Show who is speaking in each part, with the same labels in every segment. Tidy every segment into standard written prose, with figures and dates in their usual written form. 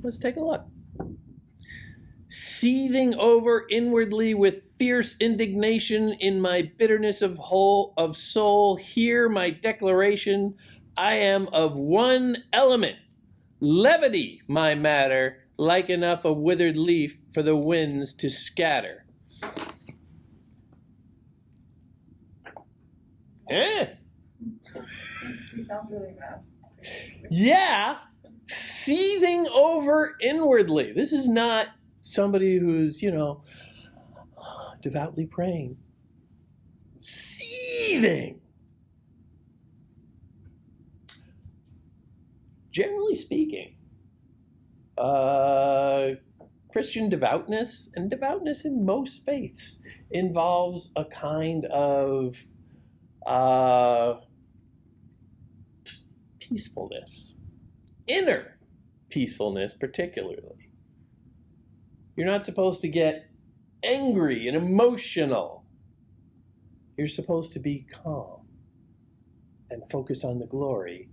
Speaker 1: Let's take a look. Seething over inwardly with fierce indignation in my bitterness of soul, hear my declaration. I am of one element. Levity, my matter, like enough a withered leaf for the winds to scatter. Eh?
Speaker 2: He sounds really mad.
Speaker 1: Yeah, seething over inwardly. This is not somebody who's, devoutly praying. Seething. Generally speaking, Christian devoutness, and devoutness in most faiths, involves a kind of peacefulness, inner peacefulness particularly. You're not supposed to get angry and emotional. You're supposed to be calm and focus on the glory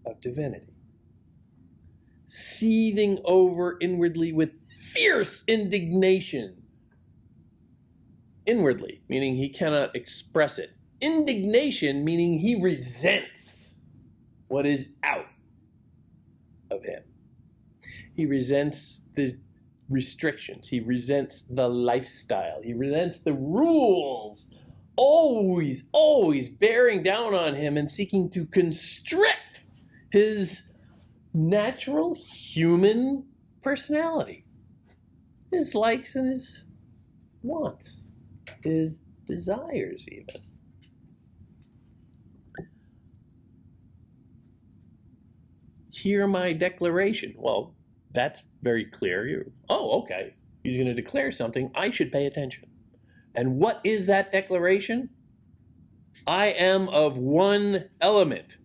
Speaker 1: of divinity. Seething over inwardly with fierce indignation. Inwardly, meaning he cannot express it. Indignation, meaning he resents what is out of him. He resents the restrictions. He resents the lifestyle. He resents the rules, always bearing down on him and seeking to constrict his natural human personality, his likes and his wants, his desires even. Hear my declaration. Well, that's very clear. Okay. He's going to declare something. I should pay attention. And what is that declaration? I am of one element.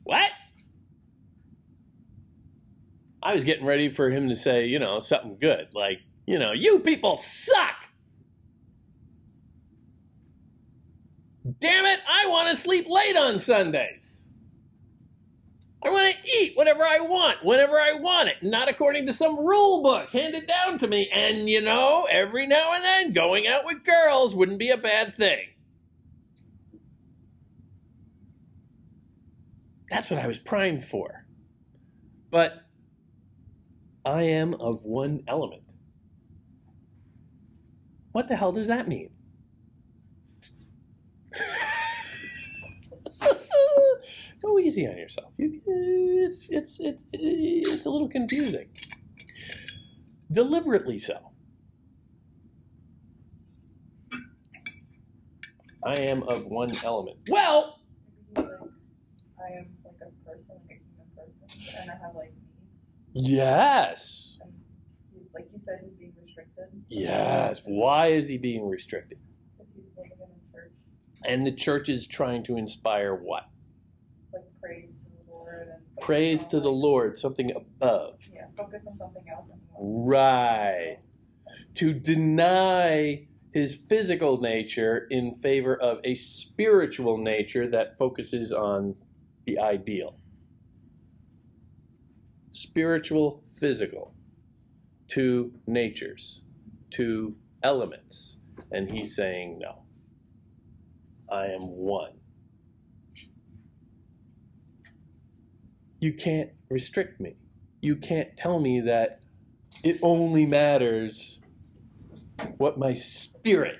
Speaker 1: What? I was getting ready for him to say, something good. Like, you people suck. Damn it, I want to sleep late on Sundays. I want to eat whatever I want, whenever I want it, not according to some rule book handed down to me. And, every now and then, going out with girls wouldn't be a bad thing. That's what I was primed for. But I am of one element. What the hell does that mean? Go easy on yourself. It's a little confusing. Deliberately so. I am of one element. Well,
Speaker 2: I am like a person, like a human person, and I have like needs.
Speaker 1: Yes.
Speaker 2: And he's, like you said, he's being restricted.
Speaker 1: Yes. Why is he being restricted?
Speaker 2: Because he's living in a church.
Speaker 1: And the church is trying to inspire what?
Speaker 2: Like praise to the Lord. And
Speaker 1: praise to the Lord, something above.
Speaker 2: Yeah, focus on something else.
Speaker 1: Right. To deny his physical nature in favor of a spiritual nature that focuses on the ideal. Spiritual, physical. Two natures. Two elements. And he's saying, no. I am one. You can't restrict me. You can't tell me that it only matters what my spirit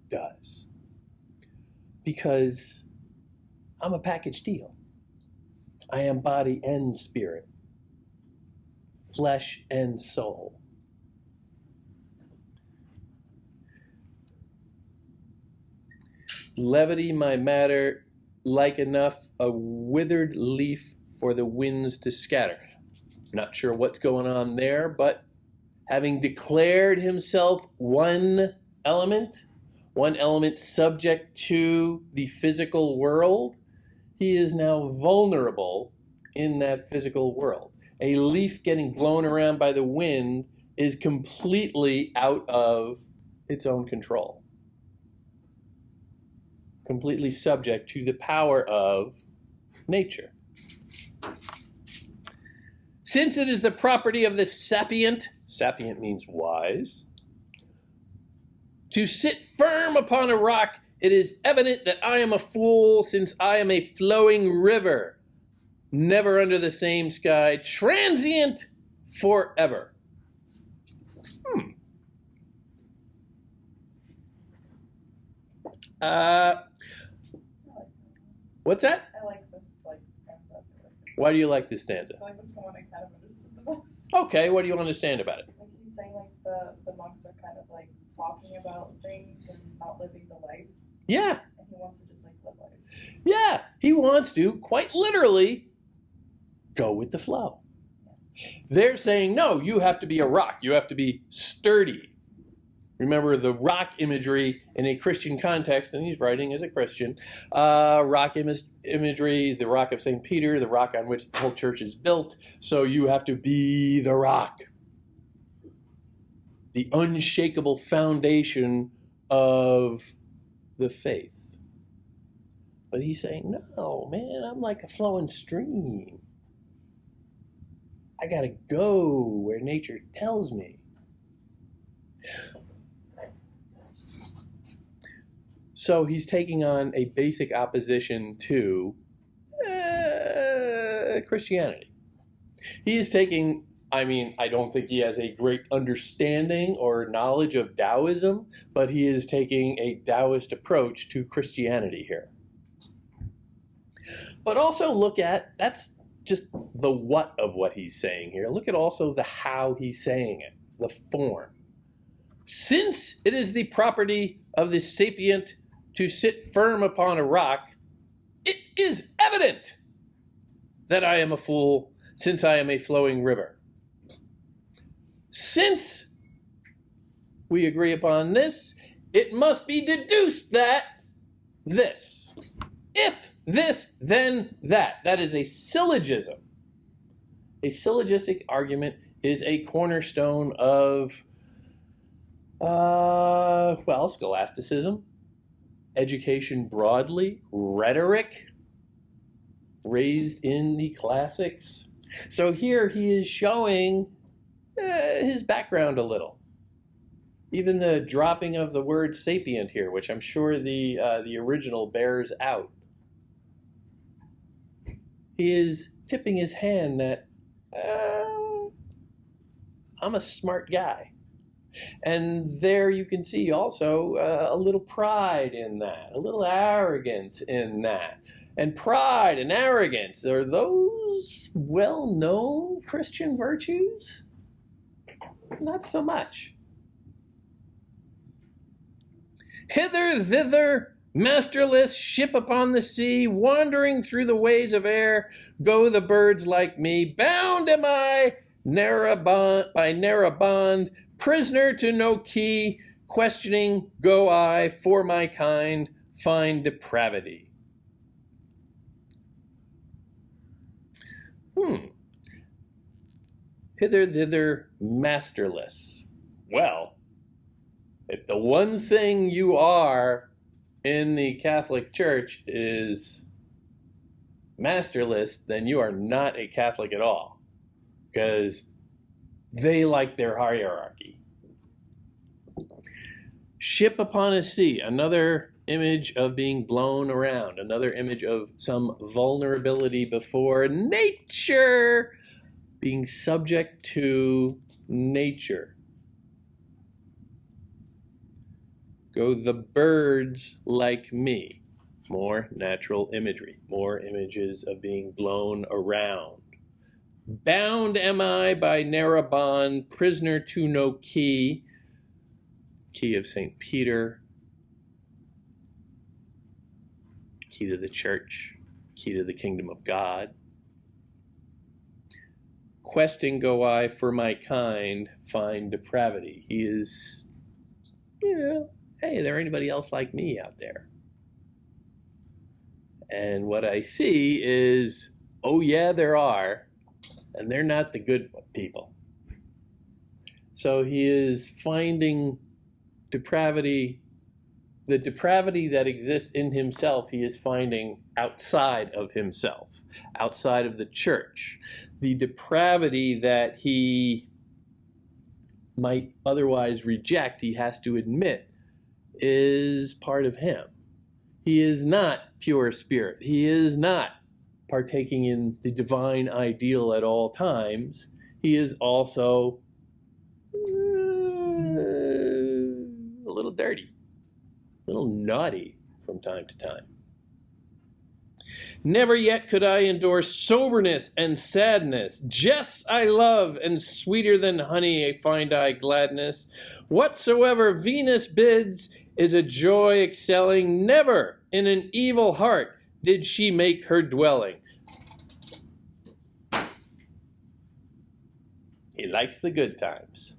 Speaker 1: does. Because I'm a package deal. I am body and spirit, flesh and soul. Levity my matter, like enough a withered leaf for the winds to scatter. Not sure what's going on there, but having declared himself one element subject to the physical world, he is now vulnerable in that physical world. A leaf getting blown around by the wind is completely out of its own control. Completely subject to the power of nature. Since it is the property of the sapient means wise, to sit firm upon a rock, it is evident that I am a fool, since I am a flowing river, never under the same sky, transient forever. What's that?
Speaker 2: I like this stanza.
Speaker 1: Why do you like this stanza?
Speaker 2: I like this one I kind of understood the most.
Speaker 1: Okay, what do you understand about it?
Speaker 2: Like he's saying the monks are kind of talking about things and not living the life.
Speaker 1: Yeah.
Speaker 2: And he wants to just live life.
Speaker 1: Yeah, he wants to, quite literally, go with the flow. They're saying, no, you have to be a rock. You have to be sturdy. Remember the rock imagery in a Christian context, and he's writing as a Christian. Rock imagery, the rock of St. Peter, the rock on which the whole church is built. So you have to be the rock. The unshakable foundation of the faith. But he's saying, no, man, I'm like a flowing stream. I got to go where nature tells me. So he's taking on a basic opposition to Christianity. He is taking, I don't think he has a great understanding or knowledge of Taoism, but he is taking a Taoist approach to Christianity here. But also look at, that's just the what of what he's saying here. Look at also the how he's saying it, the form. Since it is the property of the sapient to sit firm upon a rock, it is evident that I am a fool, since I am a flowing river. Since we agree upon this, it must be deduced that this. If this, then that. That is a syllogism. A syllogistic argument is a cornerstone of, scholasticism, education broadly, rhetoric, raised in the classics. So here he is showing his background a little. Even the dropping of the word sapient here, which I'm sure the original bears out. He is tipping his hand that I'm a smart guy. And there you can see also a little pride in that, a little arrogance in that. And pride and arrogance, are those well-known Christian virtues? Not so much. Hither, thither, masterless, ship upon the sea, wandering through the ways of air, go the birds like me. Bound am I by narrow bond, prisoner to no key, questioning go I, for my kind find depravity. Hither, thither, masterless. Well, if the one thing you are in the Catholic Church is masterless, then you are not a Catholic at all, because they like their hierarchy. Ship upon a sea, another image of being blown around, another image of some vulnerability before nature, being subject to nature. Go the birds like me. More natural imagery, more images of being blown around. Bound am I by narrow bond, prisoner to no key. Key of St. Peter. Key to the church. Key to the kingdom of God. Questing go I, for my kind find depravity. He is, hey, is there anybody else like me out there? And what I see is, oh yeah, there are, and they're not the good people. So he is finding depravity The depravity that exists in himself, he is finding outside of himself, outside of the church. The depravity that he might otherwise reject, he has to admit, is part of him. He is not pure spirit. He is not partaking in the divine ideal at all times. He is also a little dirty, a little naughty from time to time. Never yet could I endure soberness and sadness. Jests I love, and sweeter than honey find I gladness. Whatsoever Venus bids is a joy excelling. Never in an evil heart did she make her dwelling. He likes the good times.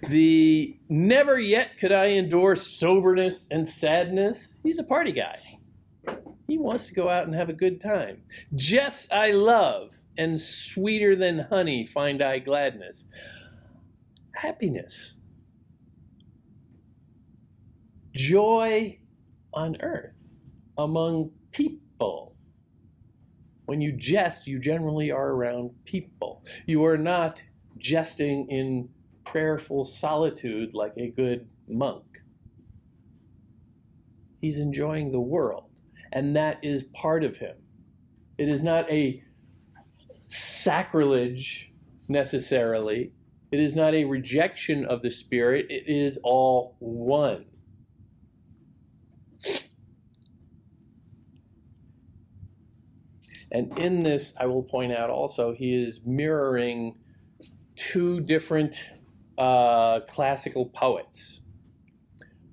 Speaker 1: The never yet could I endure soberness and sadness. He's a party guy. He wants to go out and have a good time. Jests I love, and sweeter than honey find I gladness. Happiness. Joy on earth among people. When you jest, you generally are around people. You are not jesting in prayerful solitude like a good monk. He's enjoying the world. And that is part of him. It is not a sacrilege necessarily. It is not a rejection of the Spirit. It is all one. And in this, I will point out also, he is mirroring two different classical poets.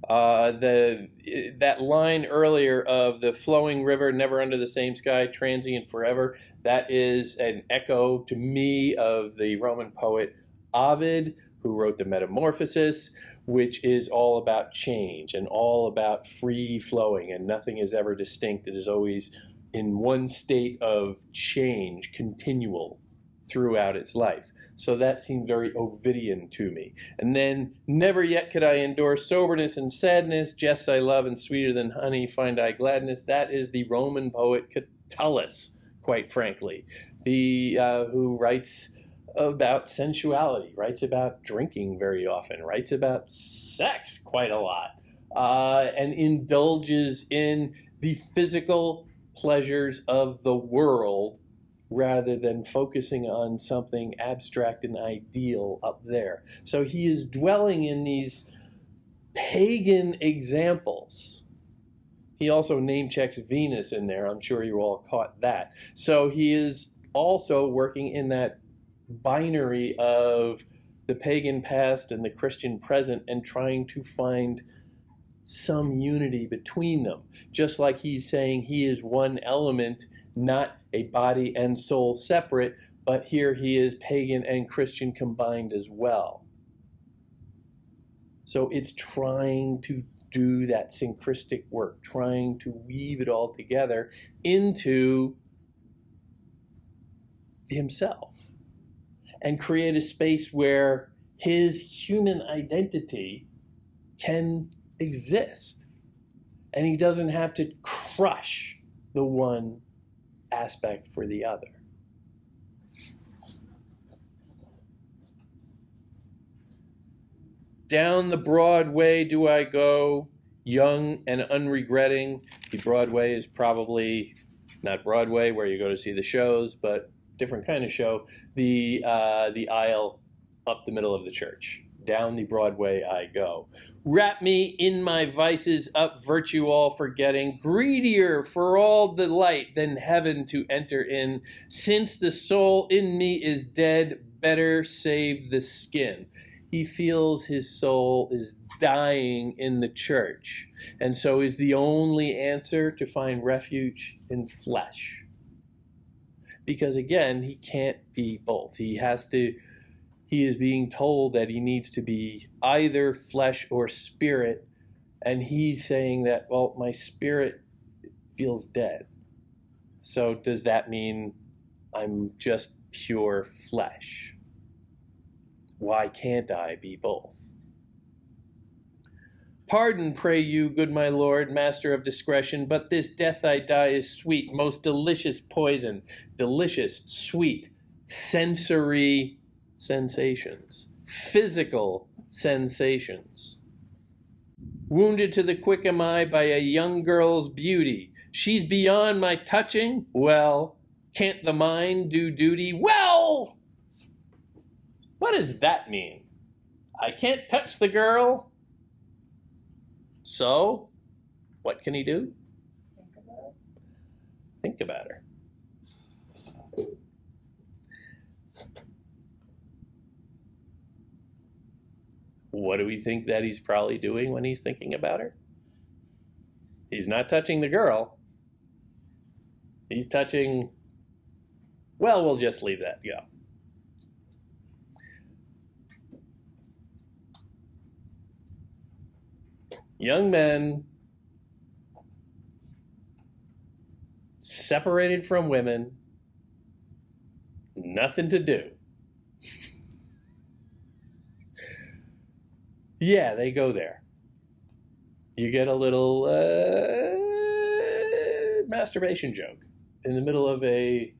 Speaker 1: That line earlier of the flowing river, never under the same sky, transient forever, that is an echo to me of the Roman poet Ovid, who wrote the Metamorphosis, which is all about change and all about free flowing, and nothing is ever distinct. It is always in one state of change, continual throughout its life. So that seemed very Ovidian to me. And then, never yet could I endure soberness and sadness, jests I love, and sweeter than honey find I gladness. That is the Roman poet Catullus, quite frankly, who writes about sensuality, writes about drinking very often, writes about sex quite a lot, and indulges in the physical pleasures of the world rather than focusing on something abstract and ideal up there. So he is dwelling in these pagan examples. He also name checks Venus in there. I'm sure you all caught that. So he is also working in that binary of the pagan past and the Christian present and trying to find some unity between them. Just like he's saying he is one element, not a body and soul separate, but here he is pagan and Christian combined as well. So it's trying to do that synchristic work, trying to weave it all together into himself and create a space where his human identity can exist. And he doesn't have to crush the one aspect for the other. Down the broad way do I go, young and unregretting. The Broadway is probably not Broadway where you go to see the shows, but different kind of show. The aisle up the middle of the church. Down the Broadway I go. Wrap me in my vices, up virtue all forgetting, greedier for all delight than heaven to enter in. Since the soul in me is dead, better save the skin. He feels his soul is dying in the church, and so is the only answer to find refuge in flesh. Because again, he can't be both. He is being told that he needs to be either flesh or spirit, and he's saying that, well, my spirit feels dead. So does that mean I'm just pure flesh? Why can't I be both? Pardon, pray you, good my lord, master of discretion, but this death I die is sweet, most delicious poison, delicious, sweet, sensory sensations, physical sensations. Wounded to the quick am I by a young girl's beauty. She's beyond my touching? Well, can't the mind do duty? Well, what does that mean? I can't touch the girl. So, what can he do? Think about her. What do we think that he's probably doing when he's thinking about her? He's not touching the girl. He's touching, well, we'll just leave that go. Young men separated from women, nothing to do. Yeah, they go there. You get a little masturbation joke in the middle of a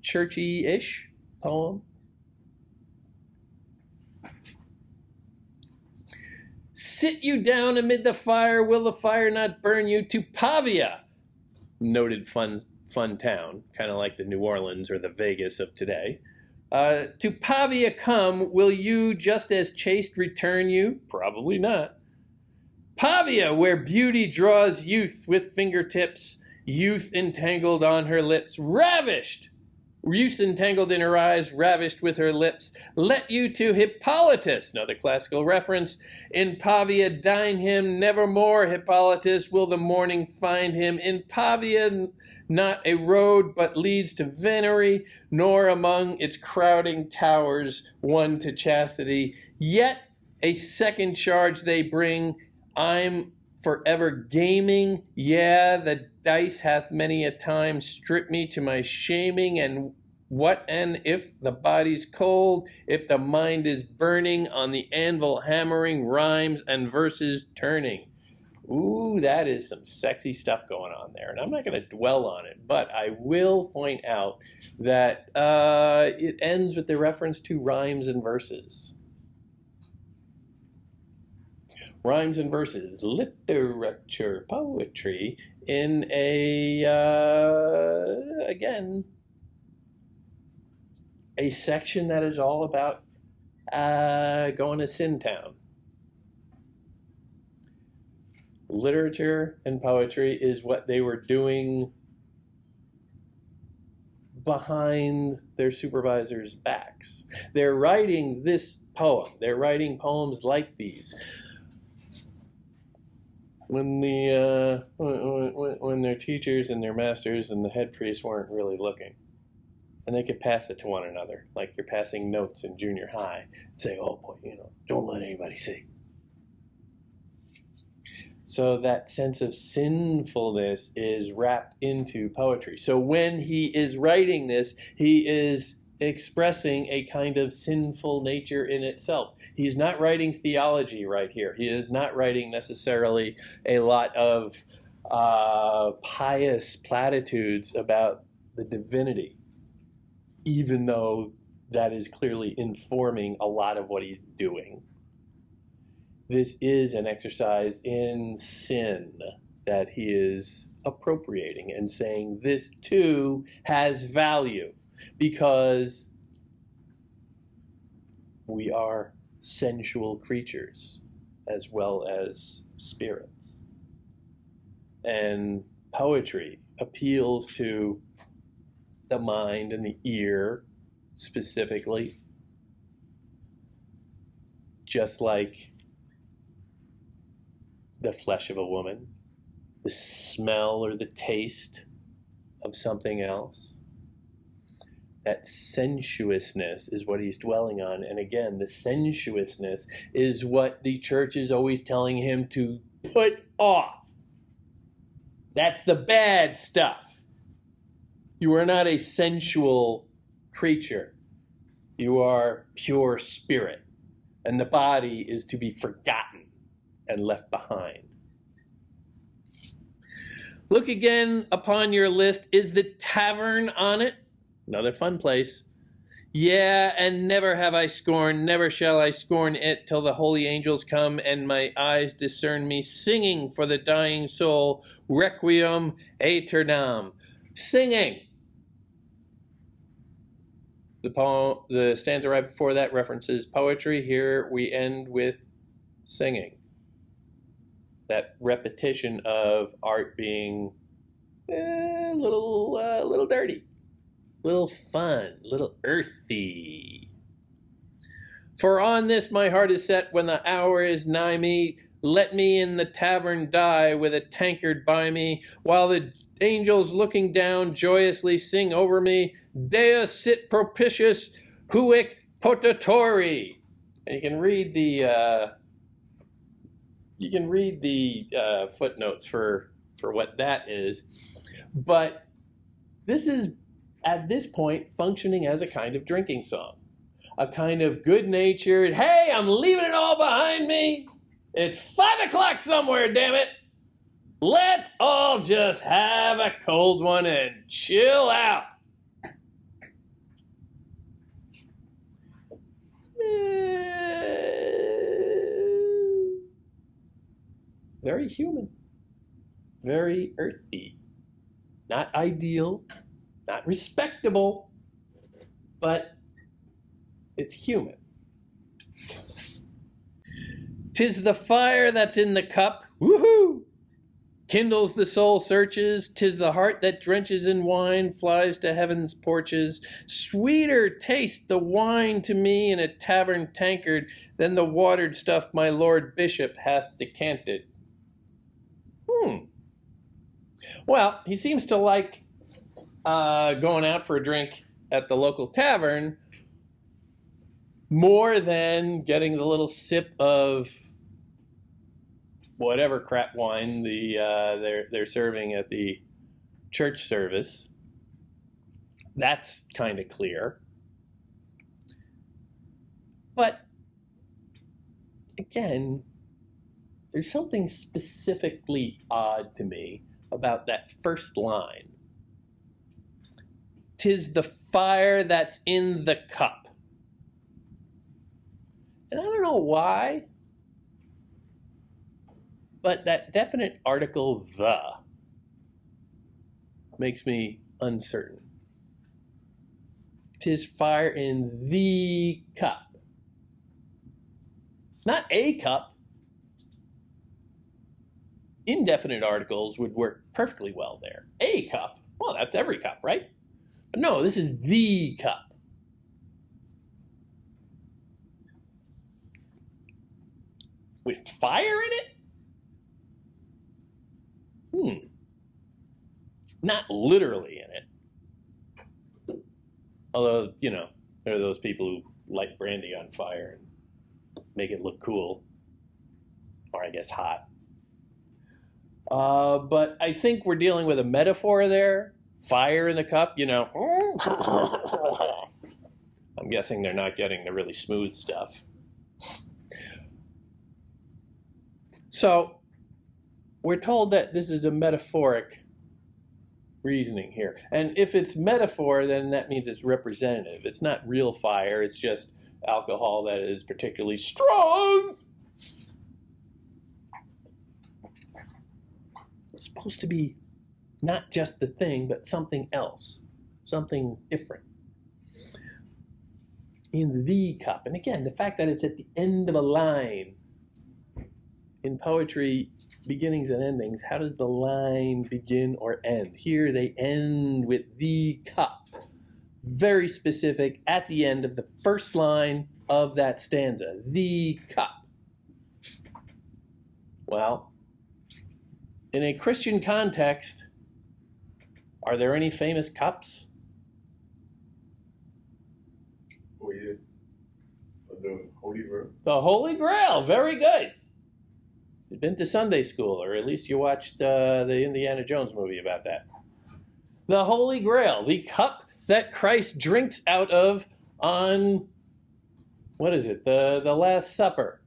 Speaker 1: churchy-ish poem. Sit you down amid the fire, will the fire not burn you? To Pavia, noted fun town, kind of like the New Orleans or the Vegas of today. To Pavia come, will you just as chaste return you? Probably not. Pavia, where beauty draws youth with fingertips, youth entangled on her lips, ravished, youth entangled in her eyes, ravished with her lips, let you to Hippolytus, another classical reference, in Pavia dine him, nevermore, Hippolytus, will the morning find him, in Pavia not a road but leads to venery, nor among its crowding towers one to chastity, yet a second charge they bring, I'm forever gaming, yeah, the dice hath many a time stripped me to my shaming, and what and if the body's cold, if the mind is burning, on the anvil hammering, rhymes and verses turning. Ooh, that is some sexy stuff going on there, and I'm not going to dwell on it, but I will point out that it ends with the reference to rhymes and verses. Rhymes and verses, literature, poetry, in a, again, a section that is all about going to Sin Town. Literature and poetry is what they were doing behind their supervisors' backs. They're writing this poem. They're writing poems like these. When their teachers and their masters and the head priests weren't really looking, and they could pass it to one another, like you're passing notes in junior high, and say, "Oh boy, don't let anybody see." So that sense of sinfulness is wrapped into poetry. So when he is writing this, he is expressing a kind of sinful nature in itself. He's not writing theology right here. He is not writing necessarily a lot of pious platitudes about the divinity, even though that is clearly informing a lot of what he's doing. This is an exercise in sin that he is appropriating and saying this too has value, because we are sensual creatures as well as spirits. And poetry appeals to the mind and the ear specifically, just like the flesh of a woman, the smell or the taste of something else. That sensuousness is what he's dwelling on. And again, the sensuousness is what the church is always telling him to put off. That's the bad stuff. You are not a sensual creature. You are pure spirit. And the body is to be forgotten and left behind. Look again upon your list. Is the tavern on it? Another fun place. Yeah, and never have I scorned, never shall I scorn it till the holy angels come and my eyes discern me singing for the dying soul, requiem aeternam. Singing. The stanza right before that references poetry. Here we end with singing. That repetition of art being a little dirty, little fun, little earthy. For on this my heart is set when the hour is nigh me. Let me in the tavern die with a tankard by me, while the angels looking down joyously sing over me, Deus sit propitius huic potatori. And you can read the footnotes for what that is, but this is at this point functioning as a kind of drinking song, a kind of good-natured, hey, I'm leaving it all behind me. It's 5 o'clock somewhere, damn it. Let's all just have a cold one and chill out. Very human, very earthy, not ideal, not respectable, but it's human. 'Tis the fire that's in the cup, woohoo! Kindles the soul searches, 'tis the heart that drenches in wine, flies to heaven's porches. Sweeter taste the wine to me in a tavern tankard than the watered stuff my lord bishop hath decanted. Well, he seems to like going out for a drink at the local tavern more than getting the little sip of whatever crap wine they're serving at the church service. That's kind of clear. But again, there's something specifically odd to me about that first line. 'Tis the fire that's in the cup. And I don't know why, but that definite article, the, makes me uncertain. 'Tis fire in the cup. Not a cup. Indefinite articles would work perfectly well there. A cup, well, that's every cup, right? But no, this is the cup. With fire in it? Not literally in it. Although, you know, there are those people who light brandy on fire and make it look cool. Or I guess hot. But I think we're dealing with a metaphor there. Fire in the cup, you know. I'm guessing they're not getting the really smooth stuff. So we're told that this is a metaphoric reasoning here. And if it's metaphor, then that means it's representative. It's not real fire. It's just alcohol that is particularly strong. It's supposed to be not just the thing, but something else, something different. In the cup. And again, the fact that it's at the end of a line. In poetry, beginnings and endings, how does the line begin or end? Here they end with the cup. Very specific at the end of the first line of that stanza. The cup. Well, in a Christian context, are there any famous cups?
Speaker 3: Oh, yeah. The Holy Grail.
Speaker 1: The Holy Grail. Very good. You've been to Sunday school, or at least you watched the Indiana Jones movie about that. The Holy Grail, the cup that Christ drinks out of on, what is it, the Last Supper.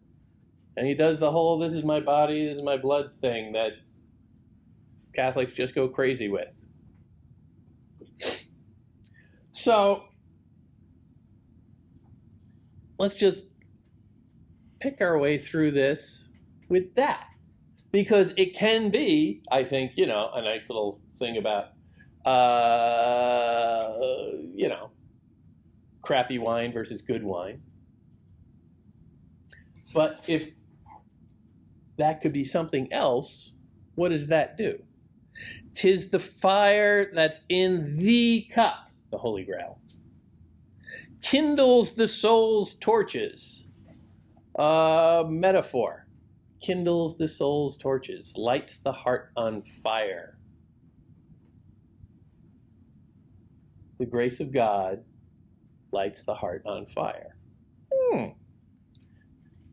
Speaker 1: And he does the whole "this is my body, this is my blood" thing that Catholics just go crazy with. So let's just pick our way through this with that. Because it can be, I think, a nice little thing about, crappy wine versus good wine. But if that could be something else, what does that do? 'Tis the fire that's in the cup, the Holy Grail, kindles the soul's torches. Metaphor. Kindles the soul's torches, lights the heart on fire. The grace of God lights the heart on fire.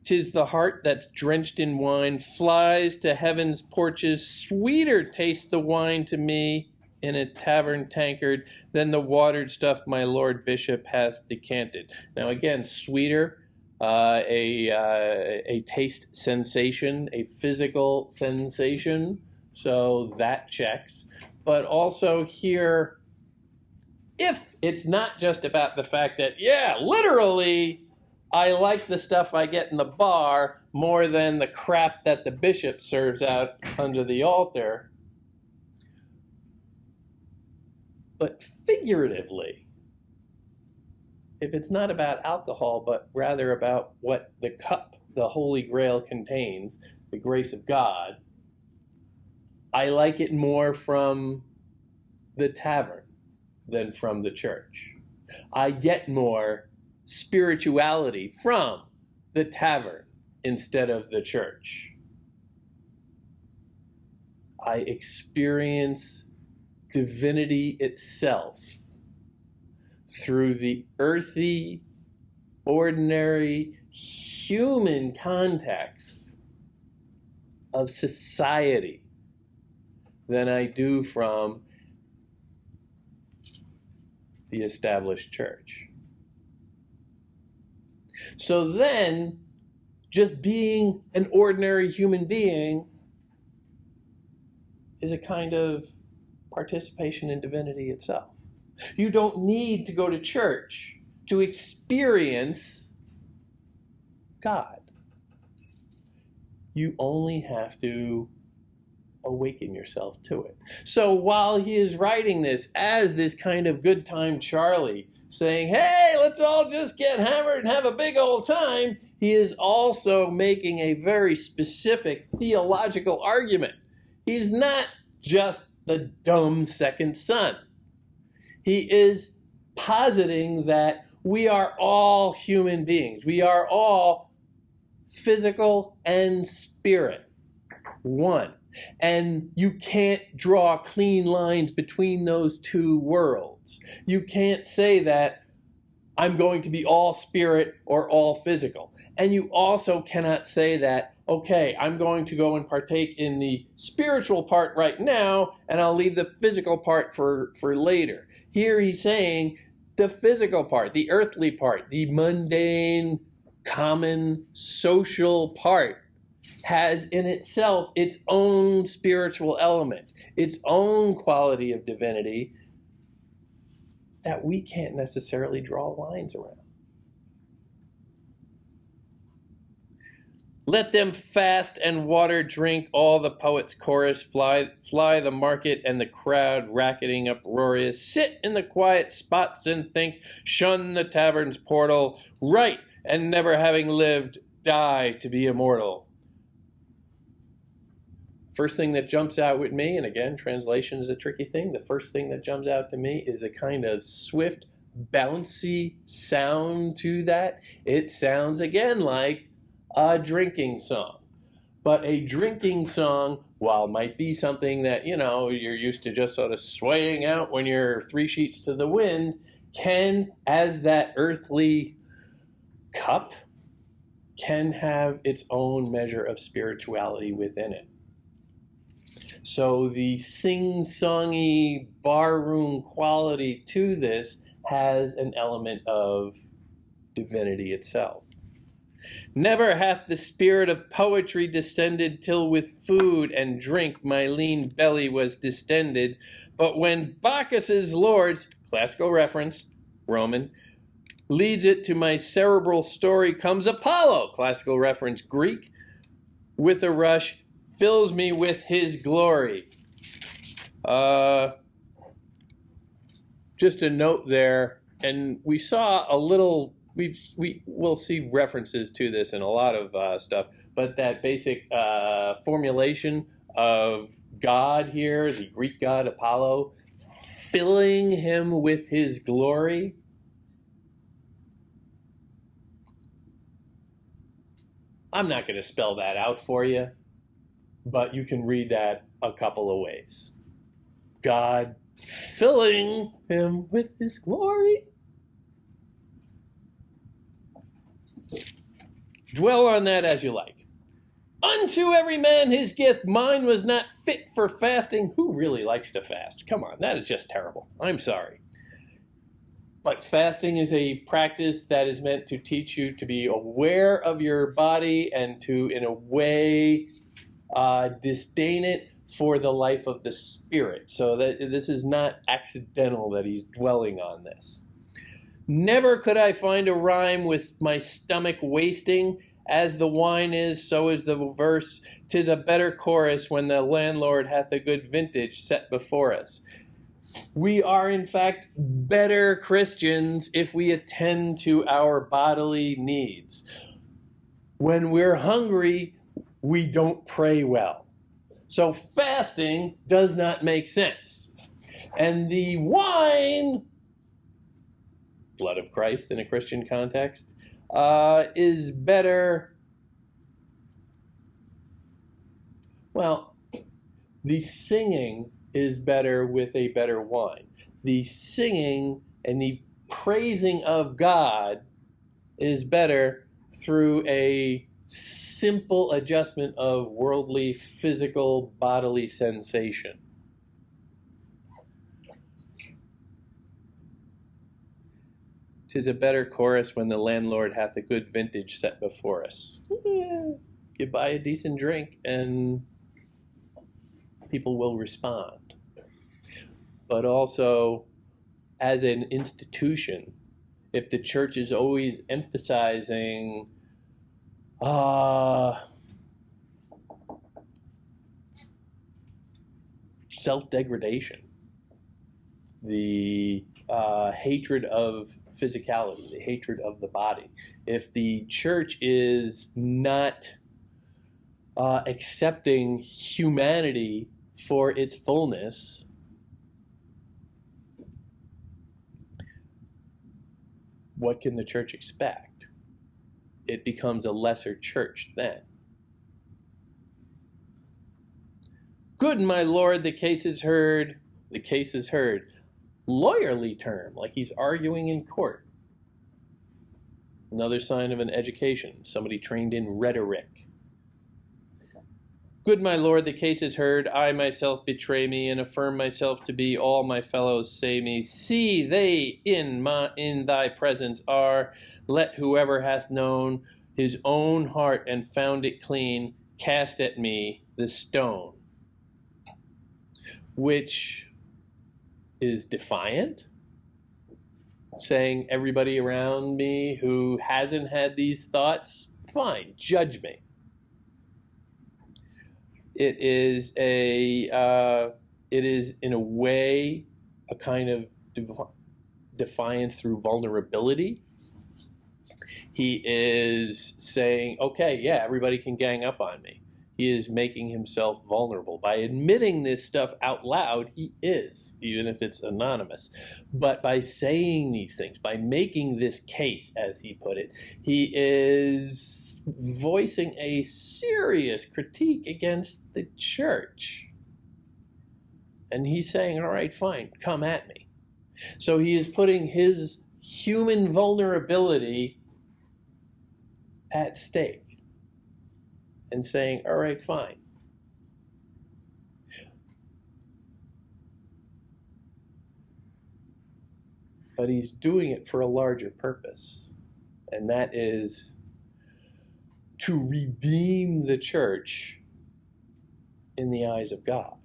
Speaker 1: 'Tis the heart that's drenched in wine, flies to heaven's porches. Sweeter tastes the wine to me in a tavern tankard than the watered stuff my Lord Bishop hath decanted. Now again, sweeter, a taste sensation, a physical sensation, so that checks. But also here, if it's not just about the fact that, literally, I like the stuff I get in the bar more than the crap that the bishop serves out under the altar, but figuratively, if it's not about alcohol, but rather about what the cup, the Holy Grail contains, the grace of God, I like it more from the tavern than from the church. I get more spirituality from the tavern instead of the church. I experience divinity itself through the earthy, ordinary, human context of society than I do from the established church. So then, just being an ordinary human being is a kind of participation in divinity itself. You don't need to go to church to experience God. You only have to awaken yourself to it. So while he is writing this as this kind of good time Charlie, saying, hey, let's all just get hammered and have a big old time, he is also making a very specific theological argument. He's not just the dumb second son. He is positing that we are all human beings. We are all physical and spirit, one. And you can't draw clean lines between those two worlds. You can't say that I'm going to be all spirit or all physical. And you also cannot say that, okay, I'm going to go and partake in the spiritual part right now, and I'll leave the physical part for later. Here he's saying the physical part, the earthly part, the mundane, common, social part has in itself its own spiritual element, its own quality of divinity that we can't necessarily draw lines around. Let them fast and water drink, all the poets' chorus, fly the market and the crowd racketing uproarious, sit in the quiet spots and think, shun the tavern's portal, write, and never having lived, die to be immortal. First thing that jumps out with me, and again, translation is a tricky thing, the first thing that jumps out to me is the kind of swift, bouncy sound to that. It sounds again like a drinking song. But a drinking song, while might be something that, you're used to just sort of swaying out when you're 3 sheets to the wind, can, as that earthly cup, can have its own measure of spirituality within it. So the sing-songy barroom quality to this has an element of divinity itself. Never hath the spirit of poetry descended till with food and drink my lean belly was distended. But when Bacchus's lords, classical reference, Roman, leads it to my cerebral story comes Apollo, classical reference, Greek, with a rush, fills me with his glory. Just a note there, and we saw a little, we'll see references to this in a lot of stuff, but that basic formulation of God here, the Greek god Apollo, filling him with his glory. I'm not going to spell that out for you, but you can read that a couple of ways. God filling him with his glory. Dwell on that as you like. Unto every man his gift. Mine was not fit for fasting. Who really likes to fast? Come on, that is just terrible. I'm sorry. But fasting is a practice that is meant to teach you to be aware of your body and to, in a way, disdain it for the life of the spirit. So that this is not accidental that he's dwelling on this. Never could I find a rhyme with my stomach wasting. As the wine is, so is the verse. 'Tis a better chorus when the landlord hath a good vintage set before us. We are, in fact, better Christians if we attend to our bodily needs. When we're hungry, we don't pray well. So fasting does not make sense. And the wine, blood of Christ in a Christian context, is better. Well, the singing is better with a better wine. The singing and the praising of God is better through a simple adjustment of worldly, physical, bodily sensation. "'Tis a better chorus when the landlord hath a good vintage set before us." You buy a decent drink and people will respond. But also, as an institution, if the church is always emphasizing self-degradation, the hatred of physicality, the hatred of the body, if the church is not accepting humanity for its fullness, what can the church expect? It becomes a lesser church then. Good, my lord, the case is heard. The case is heard. Lawyerly term, like he's arguing in court. Another sign of an education, somebody trained in rhetoric. Good, my lord, the case is heard. I myself betray me and affirm myself to be all my fellows say me. See, they in thy presence are. Let whoever hath known his own heart and found it clean cast at me the stone. Which is defiant, saying everybody around me who hasn't had these thoughts, fine, judge me. It is in a way a kind of defiance through vulnerability. He is saying, okay, yeah, everybody can gang up on me. He is making himself vulnerable. By admitting this stuff out loud, he is, even if it's anonymous. But by saying these things, by making this case, as he put it, he is voicing a serious critique against the church. And he's saying, all right, fine, come at me. So he is putting his human vulnerability at stake and saying, all right, fine. But he's doing it for a larger purpose. And that is to redeem the church in the eyes of God,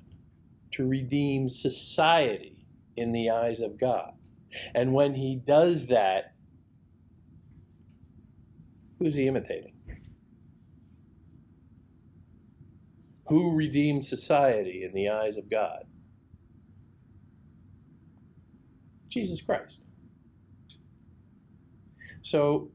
Speaker 1: to redeem society in the eyes of God. And when he does that, who's he imitating? Who redeemed society in the eyes of God? Jesus Christ. So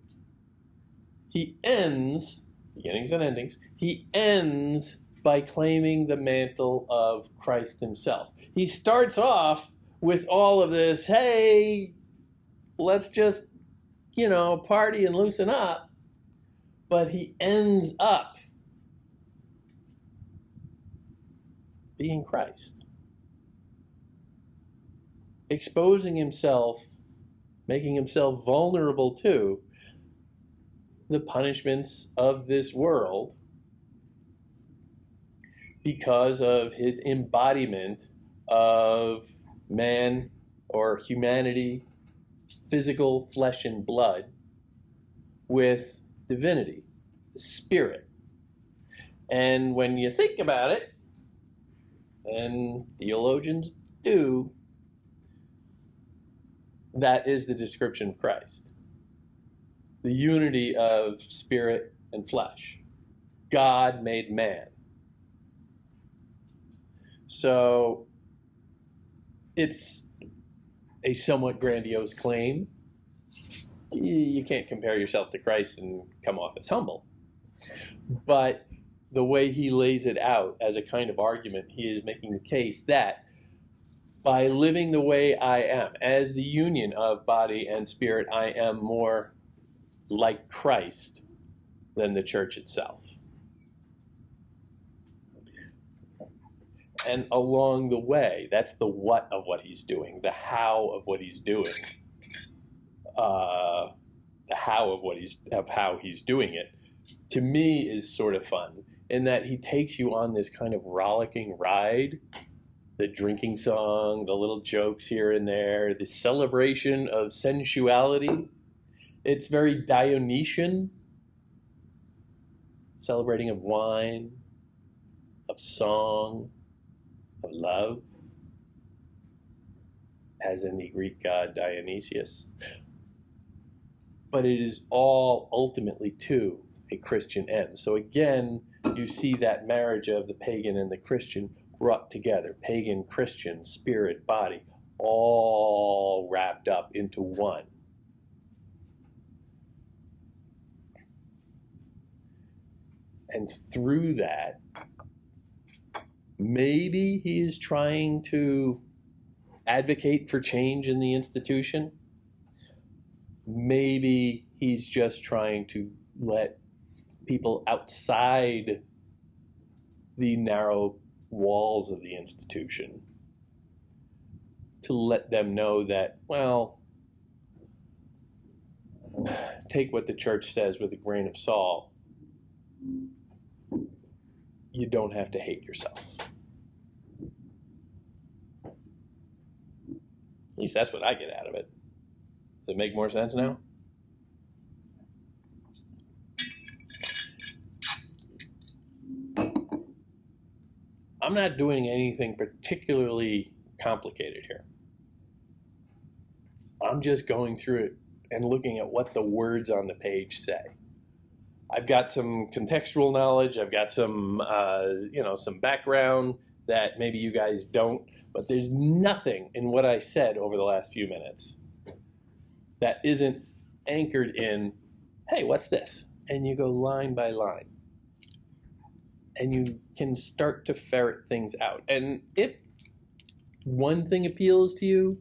Speaker 1: he ends, beginnings and endings, he ends by claiming the mantle of Christ himself. He starts off with all of this, hey, let's just, party and loosen up. But he ends up being Christ. Exposing himself, making himself vulnerable to the punishments of this world because of his embodiment of man or humanity, physical flesh and blood, with divinity, spirit. And when you think about it, and theologians do, that is the description of Christ. The unity of spirit and flesh. God made man. So it's a somewhat grandiose claim. You can't compare yourself to Christ and come off as humble. But the way he lays it out as a kind of argument, he is making the case that by living the way I am, as the union of body and spirit, I am more like Christ than the church itself. And along the way, that's the what of what he's doing, the how of what he's doing, the how of how he's doing it, to me is sort of fun in that he takes you on this kind of rollicking ride, the drinking song, the little jokes here and there, the celebration of sensuality. It's very Dionysian, celebrating of wine, of song, of love, as in the Greek god Dionysius. But it is all ultimately to a Christian end. So again, you see that marriage of the pagan and the Christian brought together, pagan, Christian, spirit, body, all wrapped up into one. And through that, maybe he is trying to advocate for change in the institution. Maybe he's just trying to let people outside the narrow walls of the institution to let them know that, well, take what the church says with a grain of salt. You don't have to hate yourself. At least that's what I get out of it. Does it make more sense now? I'm not doing anything particularly complicated here. I'm just going through it and looking at what the words on the page say. I've got some contextual knowledge. I've got some, some background that maybe you guys don't. But there's nothing in what I said over the last few minutes that isn't anchored in, hey, what's this? And you go line by line. And you can start to ferret things out. And if one thing appeals to you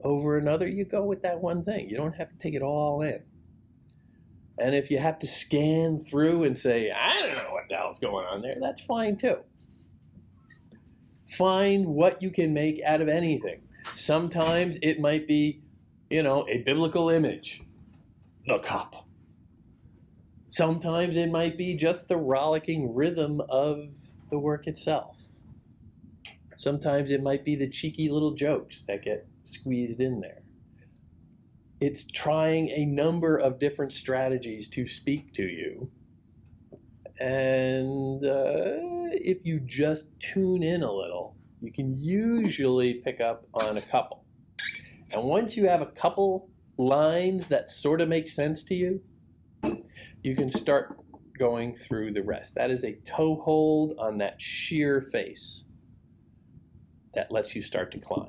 Speaker 1: over another, you go with that one thing. You don't have to take it all in. And if you have to scan through and say, I don't know what the hell's going on there, that's fine too. Find what you can make out of anything. Sometimes it might be, a biblical image, the cup. Sometimes it might be just the rollicking rhythm of the work itself. Sometimes it might be the cheeky little jokes that get squeezed in there. It's trying a number of different strategies to speak to you. And if you just tune in a little, you can usually pick up on a couple. And once you have a couple lines that sort of make sense to you, you can start going through the rest. That is a toe hold on that sheer face that lets you start to climb.